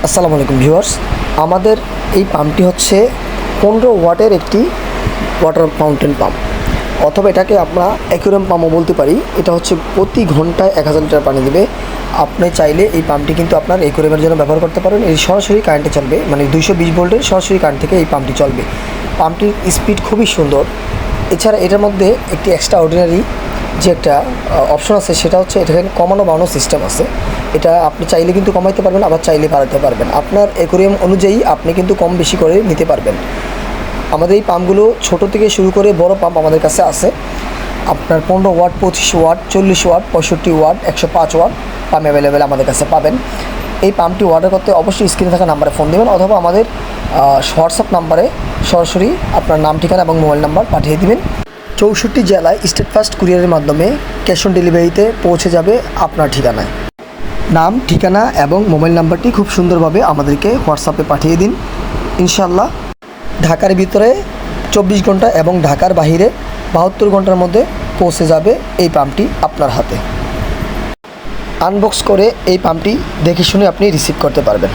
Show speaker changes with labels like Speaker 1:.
Speaker 1: আসসালামু আলাইকুম ভিউয়ার্স, আমাদের এই পাম্পটি হচ্ছে 15 ওয়াটের একটি ওয়াটার ফাউন্টেন পাম্প, অথবা এটাকে আমরা অ্যাকুয়ারিয়াম পাম্পও বলতে পারি। এটা হচ্ছে প্রতি ঘন্টায় 1000 লিটার পানি দেবে। আপনি চাইলে এই পাম্পটি কিন্তু আপনার অ্যাকুয়ারিয়ামের জন্য ব্যবহার করতে পারেন। এই সরাসরি কারেন্টে চলবে, মানে 220 ভোল্টের সরাসরি কারেন্ট থেকে এই পাম্পটি চলবে। পাম্পটির স্পিড খুবই সুন্দর। এছাড়া এটার মধ্যে একটি এক্সট্রা অর্ডিনারি যে একটা অপশন আছে, সেটা হচ্ছে এখানে কমানো বাড়ানো সিস্টেম আছে। এটা আপনি চাইলে কিন্তু কমাইতে পারবেন, আবার চাইলে বাড়াতে পারবেন। আপনার অ্যাকুয়ারিয়াম অনুযায়ী আপনি কিন্তু কম বেশি করে নিতে পারবেন। আমাদের এই পাম্পগুলো ছোটো থেকে শুরু করে বড় পাম্প আমাদের কাছে আছে। আপনার 15 watt, 25 watt, 40 watt, 65 watt, 105 watt pump available আমাদের কাছে পাবেন। এই পাম্পটি অর্ডার করতে অবশ্যই স্ক্রিনে থাকা নাম্বারে ফোন দেবেন, অথবা আমাদের হোয়াটসঅ্যাপ নাম্বারে সরাসরি আপনার নাম, ঠিকানা এবং মোবাইল নাম্বার পাঠিয়ে দিবেন। 64 জেলায় স্টেট ফার্স্ট কুরিয়ারের মাধ্যমে ক্যাশ অন ডেলিভারিতে পৌঁছে যাবে আপনার ঠিকানায়। নাম, ঠিকানা এবং মোবাইল নাম্বারটি খুব সুন্দরভাবে আমাদেরকে হোয়াটসঅ্যাপে পাঠিয়ে দিন। ইনশাল্লাহ ঢাকার ভিতরে 24 ঘন্টা এবং ঢাকার বাহিরে 72 ঘন্টার মধ্যে পৌঁছে যাবে এই পাম্পটি আপনার হাতে। আনবক্স করে এই পাম্পটি দেখে শুনে আপনি রিসিভ করতে পারবেন।